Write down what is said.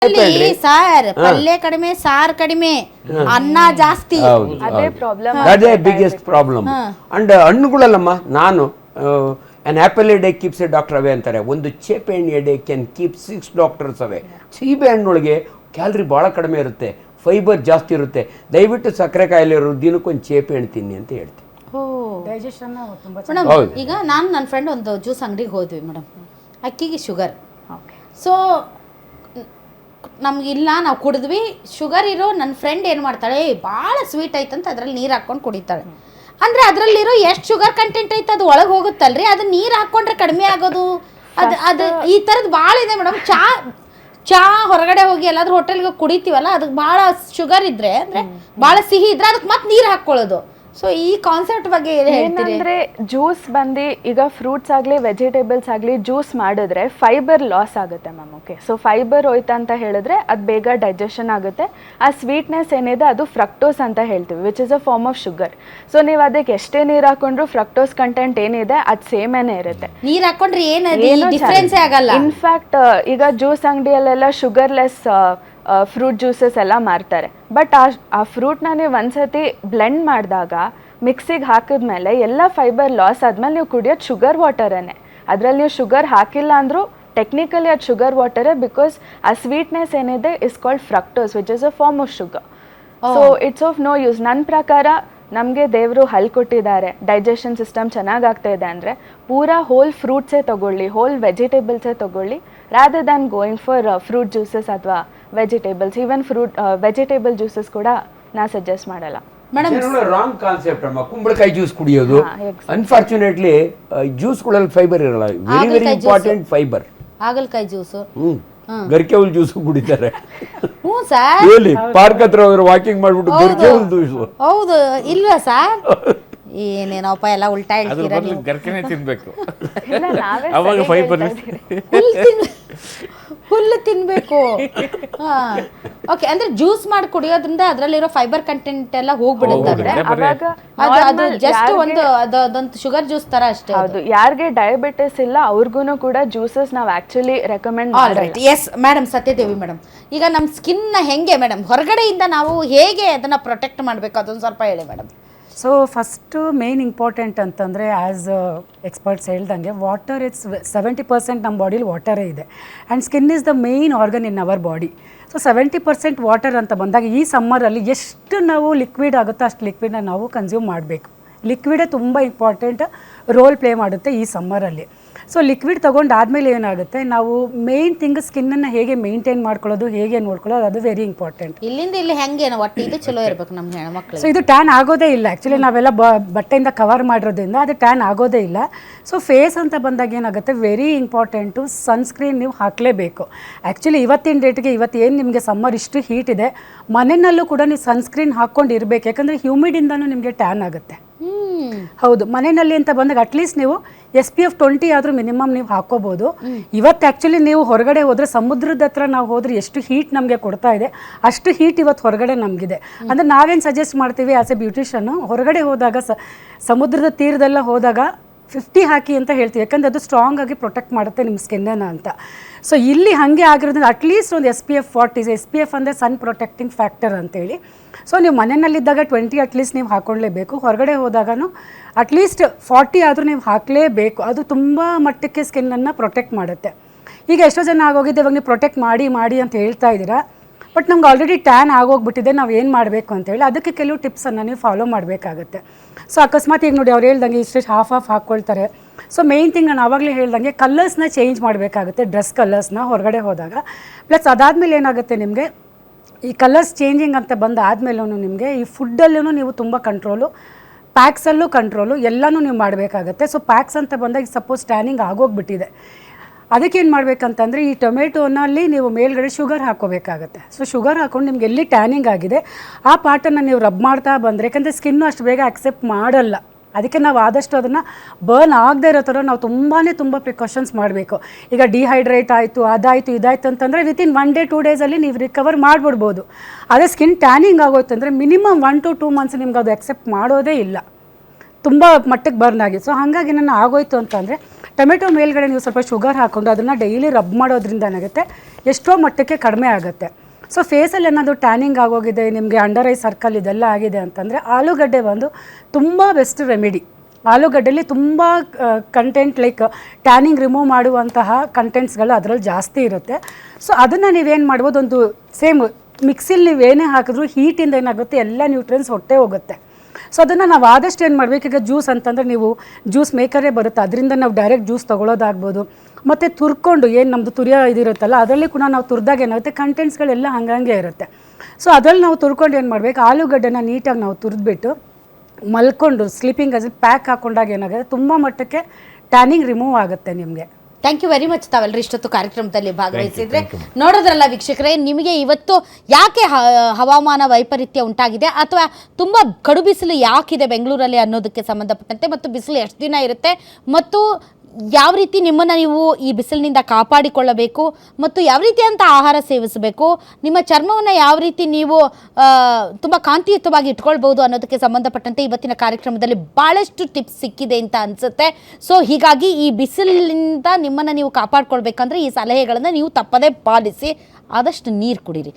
Sir ಪಲ್ಯ ಕಡಿಮೆ, sir ಕಡಿಮೆ, ಅನ್ನ ಜಾಸ್ತಿ. ಅದೇ ಪ್ರಾಬ್ಲಮ್. ಅದೇ ಬಿಗ್ಗೆಸ್ಟ್ ಪ್ರಾಬ್ಲಮ್. ಅಂಡ್ ಹಣ್ಣುಗಳಲ್ಲಮ್ಮ ನಾನು an apple a day keeps a doctor away ಅಂತಾರೆ. ಒಂದು ಚೇಪೆ ಹಣ್ಣು a day can keep 6 doctors away. ಸೀಬೆ ಹಣ್ಣೊಳಗೆ ಕ್ಯಾಲರಿ ಭಾಳ ಕಡಿಮೆ ಇರುತ್ತೆ, ಫೈಬರ್ ಜಾಸ್ತಿ ಇರುತ್ತೆ. ದಯವಿಟ್ಟು ಸಕ್ಕರೆ ಕಾಯಿಲೆ ಇರೋರು ದಿನಕ್ಕೊಂದು ಚೇಪೆ ಹಣ್ಣು ತಿನ್ನಿ ಅಂತ ಹೇಳ್ತೀನಿ. ಮೇಡಮ್ ಈಗ ನಾನು ನನ್ನ ಫ್ರೆಂಡ್ ಒಂದು ಜ್ಯೂಸ್ ಅಂಗಡಿಗೆ ಹೋದ್ವಿ ಮೇಡಮ್, ಅಕ್ಕಿಗೆ ಶುಗರ್. ಸೊ ನಮಗಿಲ್ಲ, ನಾವು ಕುಡಿದ್ವಿ. ಶುಗರ್ ಇರೋ ನನ್ನ ಫ್ರೆಂಡ್ ಏನು ಮಾಡ್ತಾಳೆ, ಭಾಳ ಸ್ವೀಟ್ ಐತಂತ ಅದ್ರಲ್ಲಿ ನೀರು ಹಾಕ್ಕೊಂಡು ಕುಡಿತಾಳೆ. ಅಂದರೆ ಅದರಲ್ಲಿರೋ ಎಷ್ಟು ಶುಗರ್ ಕಂಟೆಂಟ್ ಐತೆ ಅದು ಒಳಗೆ ಹೋಗುತ್ತಲ್ರಿ, ಅದು ನೀರು ಹಾಕ್ಕೊಂಡ್ರೆ ಕಡಿಮೆ ಆಗೋದು. ಅದು ಈ ಥರದ್ದು ಭಾಳ ಇದೆ ಮೇಡಮ್. ಚಾ ಹೊರಗಡೆ ಹೋಗಿ ಎಲ್ಲಾದ್ರೂ ಹೋಟೆಲ್ಗೆ ಕುಡಿತೀವಲ್ಲ, ಅದಕ್ಕೆ ಭಾಳ ಶುಗರ್ ಇದ್ದರೆ, ಅಂದರೆ ಭಾಳ ಸಿಹಿ ಇದ್ದರೆ ಅದಕ್ಕೆ ಮತ್ತೆ ನೀರು ಹಾಕ್ಕೊಳ್ಳೋದು. ಸೊ ಈ ಕಾನ್ಸೆಪ್ಟ್ ಬಗ್ಗೆ ಏನಂದ್ರೆ ಜ್ಯೂಸ್ ಬಂದು ಈಗ ಫ್ರೂಟ್ಸ್ ಆಗಲಿ ವೆಜಿಟೇಬಲ್ಸ್ ಆಗಲಿ ಜ್ಯೂಸ್ ಮಾಡಿದ್ರೆ ಫೈಬರ್ ಲಾಸ್ ಆಗುತ್ತೆ ಮ್ಯಾಮ್. ಓಕೆ, ಸೊ ಫೈಬರ್ ಹೋಯ್ತು ಅಂತ ಹೇಳಿದ್ರೆ ಅದು ಬೇಗ ಡೈಜೆಷನ್ ಆಗುತ್ತೆ. ಆ ಸ್ವೀಟ್ನೆಸ್ ಏನಿದೆ ಅದು ಫ್ರಕ್ಟೋಸ್ ಅಂತ ಹೇಳ್ತೀವಿ, which is a form of sugar. So ನೀವು ಅದಕ್ಕೆ ಎಷ್ಟೇ ನೀರು ಹಾಕೊಂಡ್ರು ಫ್ರಕ್ಟೋಸ್ ಕಂಟೆಂಟ್ ಏನಿದೆ ಅದು ಸೇಮೇನೆ ಇರುತ್ತೆ. ನೀರು ಹಾಕೊಂಡ್ರೆ ಏನು ಡಿಫ್ರೆನ್ಸ್ ಆಗಲ್ಲ. ಇನ್ಫ್ಯಾಕ್ಟ್ ಈಗ ಜ್ಯೂಸ್ ಅಂಗಡಿಯಲ್ಲೆಲ್ಲ ಶುಗರ್ಲೆಸ್ ಫ್ರೂಟ್ ಜ್ಯೂಸಸ್ ಎಲ್ಲ ಮಾರ್ತಾರೆ. ಬಟ್ ಆ ಫ್ರೂಟ್ನ ನೀವು ಒಂದ್ಸತಿ ಬ್ಲೆಂಡ್ ಮಾಡಿದಾಗ ಮಿಕ್ಸಿಗೆ ಹಾಕಿದ್ಮೇಲೆ ಎಲ್ಲ ಫೈಬರ್ ಲಾಸ್ ಆದಮೇಲೆ ನೀವು ಕುಡಿಯೋದು ಶುಗರ್ ವಾಟರನ್ನೇ. ಅದರಲ್ಲಿ ನೀವು ಶುಗರ್ ಹಾಕಿಲ್ಲ ಅಂದರೂ ಟೆಕ್ನಿಕಲಿ ಅದು ಶುಗರ್ ವಾಟರೇ, ಬಿಕಾಸ್ ಆ ಸ್ವೀಟ್ನೆಸ್ ಏನಿದೆ is called fructose, which is a form of sugar. So it's of no use. ನನ್ನ ಪ್ರಕಾರ ನಮಗೆ ದೇವರು ಹಲ್ಲು ಕೊಟ್ಟಿದ್ದಾರೆ, ಡೈಜೆಷನ್ ಸಿಸ್ಟಮ್ ಚೆನ್ನಾಗಾಗ್ತಾ ಇದೆ ಅಂದರೆ ಪೂರಾ ಹೋಲ್ ಫ್ರೂಟ್ಸೇ ತೊಗೊಳ್ಳಿ, ಹೋಲ್ ವೆಜಿಟೇಬಲ್ಸೇ ತೊಗೊಳ್ಳಿ, rather than going for fruit juices ಅಥವಾ ವೆಜಿಟೇಬಲ್ಸ್. ಈವನ್ ವೆಜಿಟೇಬಲ್ ಜ್ಯೂಸಸ್ ಕೂಡ ನಾ ಸಜೆಸ್ಟ್ ಮಾಡಲ್ಲ. ಮೇಡಮ್ ರಾಂಗ್ ಕಾನ್ಸೆಪ್ಟ್ ಅಮ್ಮ, ಕುಂಬಳಕಾಯಿ ಜ್ಯೂಸ್ ಕುಡಿಯೋದು. ಅನ್ಫಾರ್ಚುನೇಟ್ಲಿ ಜ್ಯೂಸ್ಗಳಲ್ಲಿ ಫೈಬರ್ ಇರಲ್ಲ. Very very important fibre. ಹಾಗಲಕಾಯಿ ಜ್ಯೂಸು, ಗರಿಕೆ ಹುಲ್ ಜ್ಯೂಸ್ ಕುಡಿತಾರೆ. ಹ್ಞೂ ಸರ್, ಹೇಳಿ ಪಾರ್ಕ್ ಹತ್ರ ಹೋದ್ರೆ ವಾಕಿಂಗ್ ಮಾಡ್ಬಿಟ್ಟು ಗರಿಕೆ ಹುಲ್ ಜ್ಯೂಸ್. ಹೌದು ಇಲ್ವಾ ಸರ್? ಏನೇನೋಪ್ಪ ಎಲ್ಲ ಉಲ್ಟಾ ಹೇಳ್ತೀರಾ ನೀವು. ಗರ್ಕೆನೆ ತಿನ್ಬೇಕು, ನಾವೇ ಅವಾಗ ಫೈಬರ್. ಹುಲ್ಲು ತಿನ್ಬೇಕು. ಓಕೆ, ಅಂದ್ರೆ ಜ್ಯೂಸ್ ಮಾಡಿ ಕುಡಿಯೋದ್ರಿಂದ ಅದರಲ್ಲಿರೋ ಫೈಬರ್ ಕಂಟೆಂಟ್ ಎಲ್ಲ ಹೋಗ್ಬಿಡುತ್ತೆ. ಅದು ಜಸ್ಟ್ ಒಂದು ಅದೊಂದು ಶುಗರ್ ಜ್ಯೂಸ್ ತರ ಅಷ್ಟೇ. ಹೌದು, ಯಾರಿಗೆ ಡಯಾಬಿಟಿಸ್ ಇಲ್ಲ ಅವ್ರಿಗೂ ಕೂಡ ಜ್ಯೂಸಸ್ ನಾವು ಆಕ್ಚುಲಿ ರೆಕಮೆಂಡ್ ಮಾಡ್ತೀವಿ. ಎಸ್ ಮೇಡಮ್, ಸತ್ಯದೇವಿ ಮೇಡಮ್, ಈಗ ನಮ್ಮ ಸ್ಕಿನ್ನ ಹೆಂಗೆ ಮೇಡಮ್ ಹೊರಗಡೆಯಿಂದ ನಾವು ಹೇಗೆ ಅದನ್ನ ಪ್ರೊಟೆಕ್ಟ್ ಮಾಡಬೇಕು ಅದೊಂದು ಸ್ವಲ್ಪ ಹೇಳಿ madam. So first main important ಅಂತಂದರೆ ಆ್ಯಸ್ ಎಕ್ಸ್ಪರ್ಟ್ಸ್ ಹೇಳ್ದಂಗೆ ವಾಟರ್ ಇಟ್ಸ್ 70% ನಮ್ಮ ಬಾಡಿಲಿ ವಾಟರೇ ಇದೆ. And skin is the main organ in our body. So 70% water ಅಂತ ಬಂದಾಗ ಈ ಸಮ್ಮರಲ್ಲಿ ಎಷ್ಟು ನಾವು ಲಿಕ್ವಿಡ್ ಆಗುತ್ತೋ ಅಷ್ಟು ಲಿಕ್ವಿಡ್ನ ನಾವು ಕನ್ಸ್ಯೂಮ್ ಮಾಡಬೇಕು. ಲಿಕ್ವಿಡೇ ತುಂಬ ಇಂಪಾರ್ಟೆಂಟ್ ರೋಲ್ ಪ್ಲೇ ಮಾಡುತ್ತೆ ಈ ಸಮ್ಮರಲ್ಲಿ. ಸೊ ಲಿಕ್ವಿಡ್ ತೊಗೊಂಡಾದ್ಮೇಲೆ ಏನಾಗುತ್ತೆ, ನಾವು ಮೇನ್ ಥಿಂಗ್ ಸ್ಕಿನ್ನನ್ನು ಹೇಗೆ ಮೇಂಟೈನ್ ಮಾಡ್ಕೊಳ್ಳೋದು, ಹೇಗೆ ನೋಡ್ಕೊಳ್ಳೋದು, ಅದು ವೆರಿ ಇಂಪಾರ್ಟೆಂಟ್. ಇಲ್ಲಿಂದ ಇಲ್ಲಿ ಹೆಂಗೆ ಒಟ್ಟು ಇದು ಚಲೋ ಇರಬೇಕು ನಮ್ಮ ಹೆಣ್ಮಕ್ಳು. ಸೊ ಇದು ಟ್ಯಾನ್ ಆಗೋದೇ ಇಲ್ಲ ಆ್ಯಕ್ಚುಲಿ, ನಾವೆಲ್ಲ ಬಟ್ಟೆಯಿಂದ ಕವರ್ ಮಾಡಿರೋದ್ರಿಂದ ಅದು ಟ್ಯಾನ್ ಆಗೋದೇ ಇಲ್ಲ. ಸೊ ಫೇಸ್ ಅಂತ ಬಂದಾಗ ಏನಾಗುತ್ತೆ, ವೆರಿ ಇಂಪಾರ್ಟೆಂಟು ಸನ್ಸ್ಕ್ರೀನ್ ನೀವು ಹಾಕಲೇಬೇಕು. ಆ್ಯಕ್ಚುಲಿ ಇವತ್ತಿನ ಡೇಟ್ಗೆ ಇವತ್ತು ಏನು ನಿಮಗೆ ಸಮ್ಮರ್ ಇಷ್ಟು ಹೀಟ್ ಇದೆ, ಮನೆಯಲ್ಲೂ ಕೂಡ ನೀವು ಸನ್ಸ್ಕ್ರೀನ್ ಹಾಕ್ಕೊಂಡು ಇರಬೇಕು. ಯಾಕಂದರೆ ಹ್ಯೂಮಿಡಿಂದನೂ ನಿಮಗೆ ಟ್ಯಾನ್ ಆಗುತ್ತೆ. ಹೌದು, ಮನೆಯಲ್ಲಿ ಅಂತ ಬಂದಾಗ ಅಟ್ಲೀಸ್ಟ್ ನೀವು SPF 20 ಆದರೂ ಮಿನಿಮಮ್ ನೀವು ಹಾಕೋಬೋದು. ಇವತ್ತು ಆ್ಯಕ್ಚುಲಿ ನೀವು ಹೊರಗಡೆ ಹೋದರೆ ಸಮುದ್ರದ ಹತ್ರ ನಾವು ಹೋದರೆ ಎಷ್ಟು ಹೀಟ್ ನಮಗೆ ಕೊಡ್ತಾ ಇದೆ, ಅಷ್ಟು ಹೀಟ್ ಇವತ್ತು ಹೊರಗಡೆ ನಮಗಿದೆ. ಅಂದರೆ ನಾವೇನು ಸಜೆಸ್ಟ್ ಮಾಡ್ತೀವಿ ಆ್ಯಸ್ ಎ ಬ್ಯೂಟಿಷನ್ನು, ಹೊರಗಡೆ ಹೋದಾಗ ಸಮುದ್ರದ ತೀರದೆಲ್ಲ ಹೋದಾಗ 50 ಹಾಕಿ ಅಂತ ಹೇಳ್ತೀವಿ. ಯಾಕಂದರೆ ಅದು ಸ್ಟ್ರಾಂಗ್ ಆಗಿ ಪ್ರೊಟೆಕ್ಟ್ ಮಾಡುತ್ತೆ ನಿಮ್ಮ ಸ್ಕಿನ್ನನ್ನು ಅಂತ. ಸೊ ಇಲ್ಲಿ ಹಾಗೆ ಆಗಿರೋದ್ರಿಂದ ಅಟ್ಲೀಸ್ಟ್ ಒಂದು SPF 40. SPF ಅಂದರೆ ಸನ್ ಪ್ರೊಟೆಕ್ಟಿಂಗ್ ಫ್ಯಾಕ್ಟರ್ ಅಂತೇಳಿ. ಸೊ ನೀವು ಮನೆಯಲ್ಲಿದ್ದಾಗ 20 ಅಟ್ಲೀಸ್ಟ್ ನೀವು ಹಾಕ್ಕೊಳ್ಳೇಬೇಕು. ಹೊರಗಡೆ ಹೋದಾಗೂ ಅಟ್ಲೀಸ್ಟ್ 40 ಆದರೂ ನೀವು ಹಾಕಲೇಬೇಕು. ಅದು ತುಂಬ ಮಟ್ಟಕ್ಕೆ ಸ್ಕಿನ್ನನ್ನು ಪ್ರೊಟೆಕ್ಟ್ ಮಾಡುತ್ತೆ. ಈಗ ಎಷ್ಟೋ ಜನ ಆಗೋಗಿದೆ, ಇವಾಗ ನೀವು ಪ್ರೊಟೆಕ್ಟ್ ಮಾಡಿ ಅಂತ ಹೇಳ್ತಾ ಇದ್ದೀರಾ, ಬಟ್ ನಮ್ಗೆ ಆಲ್ರೆಡಿ ಟ್ಯಾನ್ ಆಗೋಗ್ಬಿಟ್ಟಿದೆ, ನಾವು ಏನು ಮಾಡಬೇಕು ಅಂತೇಳಿ ಅದಕ್ಕೆ ಕೆಲವು ಟಿಪ್ಸನ್ನು ನೀವು ಫಾಲೋ ಮಾಡಬೇಕಾಗುತ್ತೆ. ಸೊ ಅಕಸ್ಮಾತ್ ಈಗ ನೋಡಿ ಅವ್ರು ಹೇಳ್ದಂಗೆ ಇಷ್ಟು ಹಾಫ್ ಹಾಕ್ಕೊಳ್ತಾರೆ. ಸೊ ಮೇಯ್ನ್ ಥಿಂಗ್ ನಾನು ಆವಾಗಲೇ ಹೇಳ್ದಂಗೆ ಕಲರ್ಸ್ನ ಚೇಂಜ್ ಮಾಡಬೇಕಾಗುತ್ತೆ, ಡ್ರೆಸ್ ಕಲರ್ಸ್ನ ಹೊರಗಡೆ ಹೋದಾಗ. ಪ್ಲಸ್ ಅದಾದಮೇಲೆ ಏನಾಗುತ್ತೆ, ನಿಮಗೆ ಈ ಕಲರ್ಸ್ ಚೇಂಜಿಂಗ್ ಅಂತ ಬಂದಾದಮೇಲೂ ನಿಮಗೆ ಈ ಫುಡ್ಡಲ್ಲೂ ನೀವು ತುಂಬ ಕಂಟ್ರೋಲು, ಪ್ಯಾಕ್ಸಲ್ಲೂ ಕಂಟ್ರೋಲು, ಎಲ್ಲನೂ ನೀವು ಮಾಡಬೇಕಾಗತ್ತೆ. ಸೊ ಪ್ಯಾಕ್ಸ್ ಅಂತ ಬಂದಾಗ ಸಪೋಸ್ ಟ್ಯಾನಿಂಗ್ ಆಗೋಗ್ಬಿಟ್ಟಿದೆ, ಅದಕ್ಕೇನು ಮಾಡಬೇಕಂತಂದರೆ ಈ ಟೊಮೆಟೋನಲ್ಲಿ ನೀವು ಮೇಲ್ಗಡೆ ಶುಗರ್ ಹಾಕ್ಕೋಬೇಕಾಗತ್ತೆ. ಸೊ ಶುಗರ್ ಹಾಕ್ಕೊಂಡು ನಿಮ್ಗೆ ಎಲ್ಲಿ ಟ್ಯಾನಿಂಗ್ ಆಗಿದೆ ಆ ಪಾರ್ಟನ್ನು ನೀವು ರಬ್ ಮಾಡ್ತಾ ಬಂದರೆ, ಯಾಕಂದರೆ ಸ್ಕಿನ್ನು ಅಷ್ಟು ಬೇಗ ಅಕ್ಸೆಪ್ಟ್ ಮಾಡಲ್ಲ. ಅದಕ್ಕೆ ನಾವು ಆದಷ್ಟು ಅದನ್ನು ಬರ್ನ್ ಆಗದೆ ಇರೋ ಥರ ನಾವು ತುಂಬ ಪ್ರಿಕಾಷನ್ಸ್ ಮಾಡಬೇಕು. ಈಗ ಡಿಹೈಡ್ರೇಟ್ ಆಯಿತು, ಅದಾಯಿತು, ಇದಾಯಿತು ಅಂತಂದರೆ ವಿತಿನ್ 1 day 2 days ನೀವು ರಿಕವರ್ ಮಾಡಿಬಿಡ್ಬೋದು. ಅದೇ ಸ್ಕಿನ್ ಟ್ಯಾನಿಂಗ್ ಆಗೋಯ್ತು ಅಂದರೆ ಮಿನಿಮಮ್ 1 to 2 months ನಿಮ್ಗೆ ಅದು ಅಕ್ಸೆಪ್ಟ್ ಮಾಡೋದೇ ಇಲ್ಲ, ತುಂಬ ಮಟ್ಟಕ್ಕೆ ಬರ್ನ್ ಆಗಿ. ಸೊ ಹಾಗಾಗಿ ನನ್ನ ಆಗೋಯ್ತು ಅಂತಂದರೆ ಟೊಮೆಟೊ ಮೇಲ್ಗಡೆ ನೀವು ಸ್ವಲ್ಪ ಶುಗರ್ ಹಾಕ್ಕೊಂಡು ಅದನ್ನು ಡೈಲಿ ರಬ್ ಮಾಡೋದ್ರಿಂದ ಏನಾಗುತ್ತೆ, ಎಷ್ಟೋ ಮಟ್ಟಕ್ಕೆ ಕಡಿಮೆ ಆಗುತ್ತೆ. ಸೊ ಫೇಸಲ್ಲಿ ಏನಾದರೂ ಟ್ಯಾನಿಂಗ್ ಆಗೋಗಿದೆ, ನಿಮಗೆ ಅಂಡರ್ ಐ ಸರ್ಕಲ್ ಇದೆಲ್ಲ ಆಗಿದೆ ಅಂತಂದರೆ ಆಲೂಗಡ್ಡೆ ಒಂದು ತುಂಬ ಬೆಸ್ಟ್ ರೆಮಿಡಿ. ಆಲೂಗಡ್ಡೆಲಿ ತುಂಬ ಕಂಟೆಂಟ್ ಲೈಕ್ ಟ್ಯಾನಿಂಗ್ ರಿಮೂವ್ ಮಾಡುವಂತಹ ಕಂಟೆಂಟ್ಸ್ಗಳು ಅದರಲ್ಲಿ ಜಾಸ್ತಿ ಇರುತ್ತೆ. ಸೊ ಅದನ್ನು ನೀವೇನು ಮಾಡ್ಬೋದು, ಒಂದು ಸೇಮ್ ಮಿಕ್ಸಿಲಿ ನೀವೇನೇ ಹಾಕಿದ್ರೂ ಹೀಟಿಂದ ಏನಾಗುತ್ತೆ ಎಲ್ಲ ನ್ಯೂಟ್ರಿಯನ್ಸ್ ಹೊಟ್ಟೆ ಹೋಗುತ್ತೆ. ಸೊ ಅದನ್ನು ನಾವು ಆದಷ್ಟು ಏನು ಮಾಡಬೇಕು, ಈಗ ಜ್ಯೂಸ್ ಅಂತಂದರೆ ನೀವು ಜ್ಯೂಸ್ ಮೇಕರೇ ಬರುತ್ತೆ, ಅದರಿಂದ ನಾವು ಡೈರೆಕ್ಟ್ ಜ್ಯೂಸ್ ತೊಗೊಳೋದಾಗ್ಬೋದು. ಮತ್ತು ತುರ್ಕೊಂಡು ಏನು ನಮ್ಮದು ತುರಿಯೋ ಇದಿರುತ್ತಲ್ಲ ಅದರಲ್ಲಿ ಕೂಡ ನಾವು ತುರಿದಾಗ ಏನಾಗುತ್ತೆ ಕಂಟೆಂಟ್ಸ್ಗಳೆಲ್ಲ ಹಂಗಂಗೆ ಇರುತ್ತೆ. ಸೊ ಅದರಲ್ಲಿ ನಾವು ತುರ್ಕೊಂಡು ಏನು ಮಾಡಬೇಕು, ಆಲೂಗಡ್ಡೆನ ನೀಟಾಗಿ ನಾವು ತುರಿದ್ಬಿಟ್ಟು ಮಲ್ಕೊಂಡು ಸ್ಲೀಪಿಂಗ್ ಅಸ್ ಪ್ಯಾಕ್ ಹಾಕ್ಕೊಂಡಾಗ ಏನಾಗುತ್ತೆ ತುಂಬ ಮಟ್ಟಕ್ಕೆ ಟ್ಯಾನಿಂಗ್ ರಿಮೂವ್ ಆಗುತ್ತೆ ನಿಮಗೆ. ಥ್ಯಾಂಕ್ ಯು ವೆರಿ ಮಚ್ ತಾವೆಲ್ಲರೂ ಇಷ್ಟೊತ್ತು ಕಾರ್ಯಕ್ರಮದಲ್ಲಿ ಭಾಗವಹಿಸಿದ್ರೆ. ನೋಡೋದ್ರಲ್ಲ ವೀಕ್ಷಕರೇ, ನಿಮಗೆ ಇವತ್ತು ಯಾಕೆ ಹವಾಮಾನ ವೈಪರೀತ್ಯ ಉಂಟಾಗಿದೆ ಅಥವಾ ತುಂಬ ಕಡು ಬಿಸಿಲು ಯಾಕಿದೆ ಬೆಂಗಳೂರಲ್ಲಿ ಅನ್ನೋದಕ್ಕೆ ಸಂಬಂಧಪಟ್ಟಂತೆ, ಮತ್ತು ಬಿಸಿಲು ಎಷ್ಟು ದಿನ ಇರುತ್ತೆ, ಮತ್ತು ಯಾವ ರೀತಿ ನಿಮ್ಮನ್ನು ನೀವು ಈ ಬಿಸಿಲಿನಿಂದ ಕಾಪಾಡಿಕೊಳ್ಳಬೇಕು, ಮತ್ತು ಯಾವ ರೀತಿಯಂಥ ಆಹಾರ ಸೇವಿಸಬೇಕು, ನಿಮ್ಮ ಚರ್ಮವನ್ನು ಯಾವ ರೀತಿ ನೀವು ತುಂಬ ಕಾಂತಿಯುತವಾಗಿ ಇಟ್ಕೊಳ್ಬೋದು ಅನ್ನೋದಕ್ಕೆ ಸಂಬಂಧಪಟ್ಟಂತೆ ಇವತ್ತಿನ ಕಾರ್ಯಕ್ರಮದಲ್ಲಿ ಭಾಳಷ್ಟು ಟಿಪ್ಸ್ ಸಿಕ್ಕಿದೆ ಅಂತ ಅನಿಸುತ್ತೆ. ಸೊ ಹೀಗಾಗಿ ಈ ಬಿಸಿಲಿನಿಂದ ನಿಮ್ಮನ್ನು ನೀವು ಕಾಪಾಡ್ಕೊಳ್ಬೇಕಂದ್ರೆ ಈ ಸಲಹೆಗಳನ್ನು ನೀವು ತಪ್ಪದೇ ಪಾಲಿಸಿ, ಆದಷ್ಟು ನೀರು ಕುಡೀರಿ.